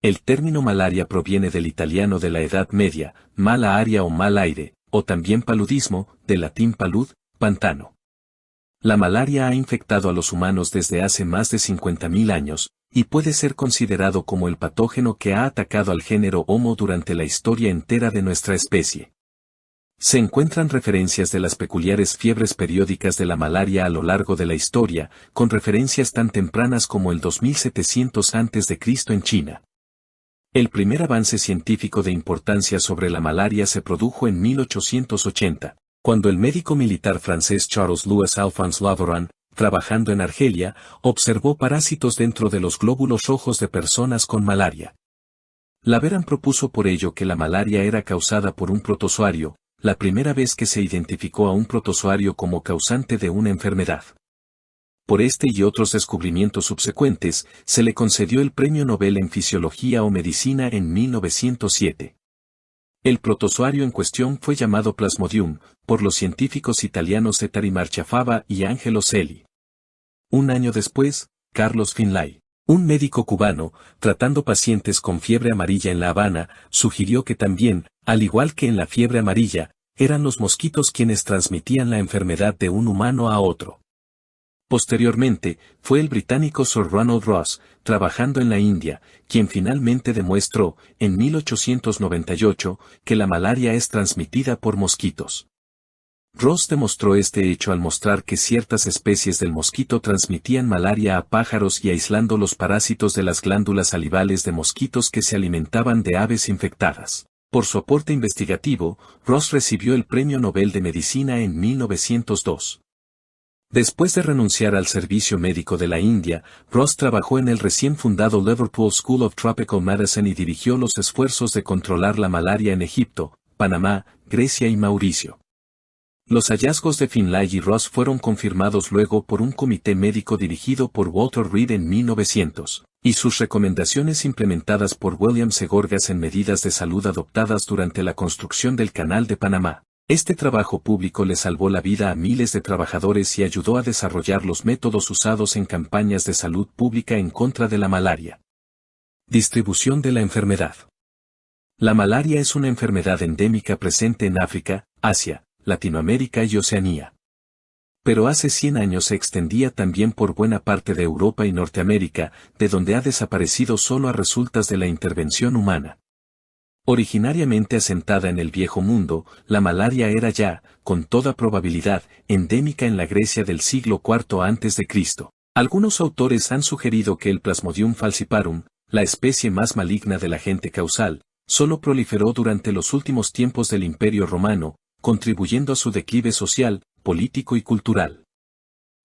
El término malaria proviene del italiano de la Edad Media, mala aria o mal aire, o también paludismo, del latín palud, pantano. La malaria ha infectado a los humanos desde hace más de 50.000 años, y puede ser considerado como el patógeno que ha atacado al género Homo durante la historia entera de nuestra especie. Se encuentran referencias de las peculiares fiebres periódicas de la malaria a lo largo de la historia, con referencias tan tempranas como el 2700 a.C. en China. El primer avance científico de importancia sobre la malaria se produjo en 1880, cuando el médico militar francés Charles-Louis Alphonse Laveran, trabajando en Argelia, observó parásitos dentro de los glóbulos rojos de personas con malaria. Laveran propuso por ello que la malaria era causada por un protozoario, la primera vez que se identificó a un protozoario como causante de una enfermedad. Por este y otros descubrimientos subsecuentes, se le concedió el Premio Nobel en Fisiología o Medicina en 1907. El protozoario en cuestión fue llamado Plasmodium, por los científicos italianos Ettari Marchiafava y Angelo Celi. Un año después, Carlos Finlay, un médico cubano, tratando pacientes con fiebre amarilla en La Habana, sugirió que también, al igual que en la fiebre amarilla, eran los mosquitos quienes transmitían la enfermedad de un humano a otro. Posteriormente, fue el británico Sir Ronald Ross, trabajando en la India, quien finalmente demostró, en 1898, que la malaria es transmitida por mosquitos. Ross demostró este hecho al mostrar que ciertas especies del mosquito transmitían malaria a pájaros y aislando los parásitos de las glándulas salivales de mosquitos que se alimentaban de aves infectadas. Por su aporte investigativo, Ross recibió el Premio Nobel de Medicina en 1902. Después de renunciar al servicio médico de la India, Ross trabajó en el recién fundado Liverpool School of Tropical Medicine y dirigió los esfuerzos de controlar la malaria en Egipto, Panamá, Grecia y Mauricio. Los hallazgos de Finlay y Ross fueron confirmados luego por un comité médico dirigido por Walter Reed en 1900, y sus recomendaciones implementadas por William Segorgas en medidas de salud adoptadas durante la construcción del Canal de Panamá. Este trabajo público le salvó la vida a miles de trabajadores y ayudó a desarrollar los métodos usados en campañas de salud pública en contra de la malaria. Distribución de la enfermedad. La malaria es una enfermedad endémica presente en África, Asia, Latinoamérica y Oceanía. Pero hace 100 años se extendía también por buena parte de Europa y Norteamérica, de donde ha desaparecido solo a resultas de la intervención humana. Originariamente asentada en el Viejo Mundo, la malaria era ya, con toda probabilidad, endémica en la Grecia del siglo IV a.C. Algunos autores han sugerido que el Plasmodium falciparum, la especie más maligna del agente causal, solo proliferó durante los últimos tiempos del Imperio Romano, contribuyendo a su declive social, político y cultural.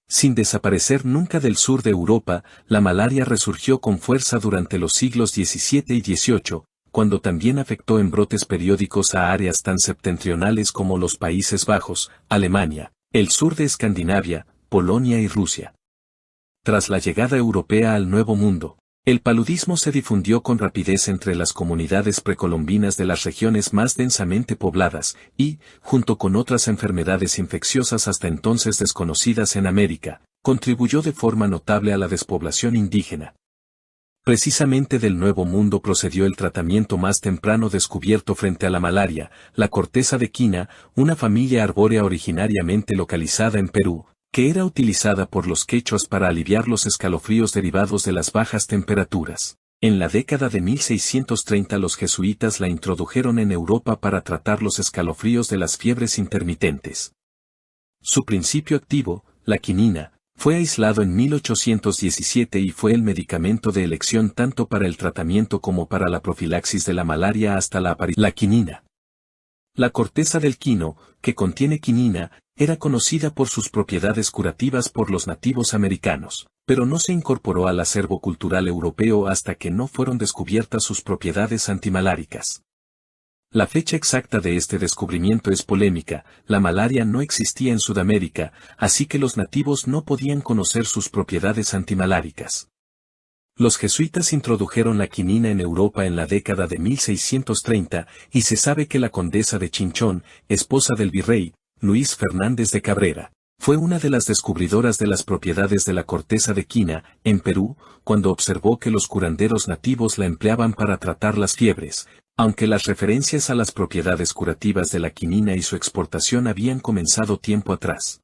Sin desaparecer nunca del sur de Europa, la malaria resurgió con fuerza durante los siglos XVII y XVIII, cuando también afectó en brotes periódicos a áreas tan septentrionales como los Países Bajos, Alemania, el sur de Escandinavia, Polonia y Rusia. Tras la llegada europea al Nuevo Mundo, el paludismo se difundió con rapidez entre las comunidades precolombinas de las regiones más densamente pobladas y, junto con otras enfermedades infecciosas hasta entonces desconocidas en América, contribuyó de forma notable a la despoblación indígena. Precisamente del Nuevo Mundo procedió el tratamiento más temprano descubierto frente a la malaria, la corteza de quina, una familia arbórea originariamente localizada en Perú, que era utilizada por los quechuas para aliviar los escalofríos derivados de las bajas temperaturas. En la década de 1630 los jesuitas la introdujeron en Europa para tratar los escalofríos de las fiebres intermitentes. Su principio activo, la quinina, fue aislado en 1817 y fue el medicamento de elección tanto para el tratamiento como para la profilaxis de la malaria hasta la aparición. La quinina. La corteza del quino, que contiene quinina, era conocida por sus propiedades curativas por los nativos americanos, pero no se incorporó al acervo cultural europeo hasta que no fueron descubiertas sus propiedades antimaláricas. La fecha exacta de este descubrimiento es polémica, la malaria no existía en Sudamérica, así que los nativos no podían conocer sus propiedades antimaláricas. Los jesuitas introdujeron la quinina en Europa en la década de 1630, y se sabe que la condesa de Chinchón, esposa del virrey, Luis Fernández de Cabrera, Fue una de las descubridoras de las propiedades de la corteza de quina, en Perú, cuando observó que los curanderos nativos la empleaban para tratar las fiebres, aunque las referencias a las propiedades curativas de la quinina y su exportación habían comenzado tiempo atrás.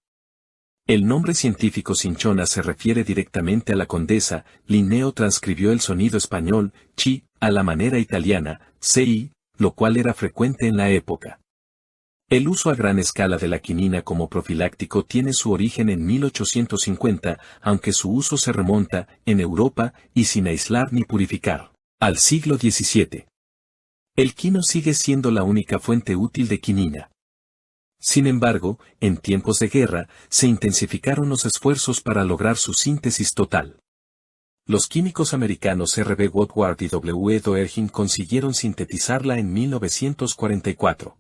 El nombre científico cinchona se refiere directamente a la condesa. Linneo transcribió el sonido español, chi, a la manera italiana, ci, lo cual era frecuente en la época. El uso a gran escala de la quinina como profiláctico tiene su origen en 1850, aunque su uso se remonta, en Europa, y sin aislar ni purificar, al siglo XVII. El quino sigue siendo la única fuente útil de quinina. Sin embargo, en tiempos de guerra, se intensificaron los esfuerzos para lograr su síntesis total. Los químicos americanos R. B. Woodward y W. Doerhin consiguieron sintetizarla en 1944.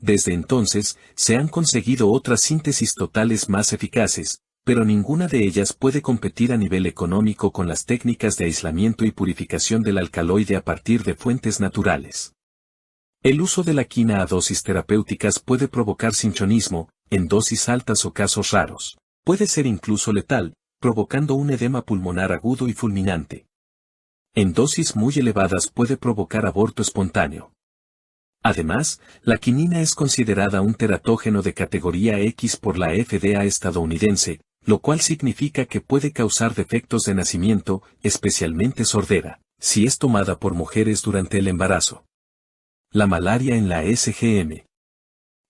Desde entonces, se han conseguido otras síntesis totales más eficaces, pero ninguna de ellas puede competir a nivel económico con las técnicas de aislamiento y purificación del alcaloide a partir de fuentes naturales. El uso de la quina a dosis terapéuticas puede provocar cinchonismo, en dosis altas o casos raros. Puede ser incluso letal, provocando un edema pulmonar agudo y fulminante. En dosis muy elevadas puede provocar aborto espontáneo. Además, la quinina es considerada un teratógeno de categoría X por la FDA estadounidense, lo cual significa que puede causar defectos de nacimiento, especialmente sordera, si es tomada por mujeres durante el embarazo. La malaria en la SGM.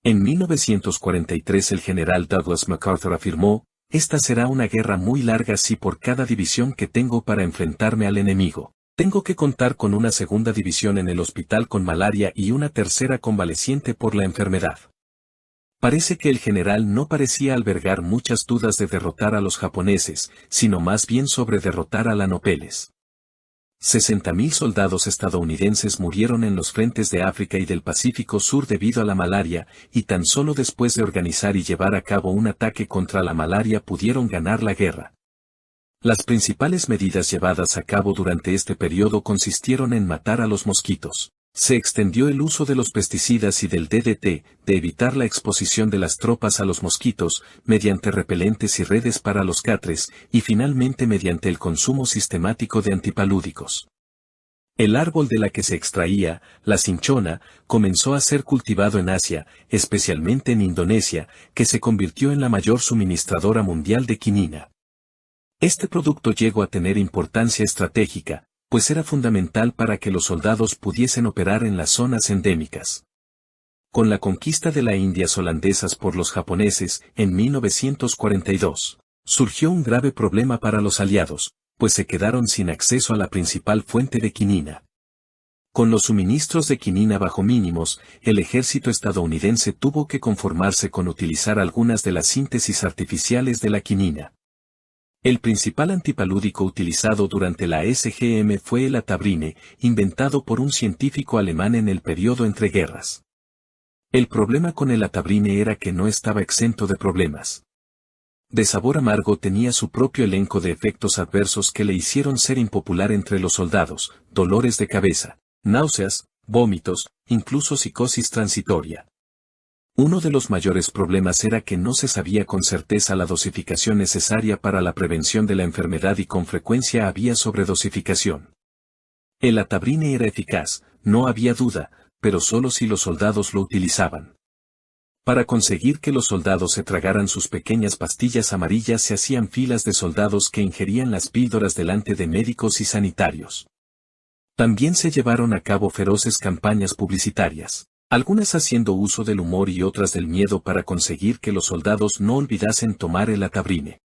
En 1943 el general Douglas MacArthur afirmó, «Esta será una guerra muy larga si por cada división que tengo para enfrentarme al enemigo, tengo que contar con una segunda división en el hospital con malaria y una tercera convaleciente por la enfermedad». Parece que el general no parecía albergar muchas dudas de derrotar a los japoneses, sino más bien sobre derrotar a lanopeles. 60.000 soldados estadounidenses murieron en los frentes de África y del Pacífico Sur debido a la malaria, y tan solo después de organizar y llevar a cabo un ataque contra la malaria pudieron ganar la guerra. Las principales medidas llevadas a cabo durante este periodo consistieron en matar a los mosquitos. Se extendió el uso de los pesticidas y del DDT, de evitar la exposición de las tropas a los mosquitos, mediante repelentes y redes para los catres, y finalmente mediante el consumo sistemático de antipalúdicos. El árbol de la que se extraía, la cinchona, comenzó a ser cultivado en Asia, especialmente en Indonesia, que se convirtió en la mayor suministradora mundial de quinina. Este producto llegó a tener importancia estratégica, pues era fundamental para que los soldados pudiesen operar en las zonas endémicas. Con la conquista de las Indias holandesas por los japoneses, en 1942, surgió un grave problema para los aliados, pues se quedaron sin acceso a la principal fuente de quinina. Con los suministros de quinina bajo mínimos, el ejército estadounidense tuvo que conformarse con utilizar algunas de las síntesis artificiales de la quinina. El principal antipalúdico utilizado durante la SGM fue el atabrine, inventado por un científico alemán en el periodo entre guerras. El problema con el atabrine era que no estaba exento de problemas. De sabor amargo, tenía su propio elenco de efectos adversos que le hicieron ser impopular entre los soldados: dolores de cabeza, náuseas, vómitos, incluso psicosis transitoria. Uno de los mayores problemas era que no se sabía con certeza la dosificación necesaria para la prevención de la enfermedad y con frecuencia había sobredosificación. El atabrine era eficaz, no había duda, pero solo si los soldados lo utilizaban. Para conseguir que los soldados se tragaran sus pequeñas pastillas amarillas se hacían filas de soldados que ingerían las píldoras delante de médicos y sanitarios. También se llevaron a cabo feroces campañas publicitarias, algunas haciendo uso del humor y otras del miedo para conseguir que los soldados no olvidasen tomar el atabrine.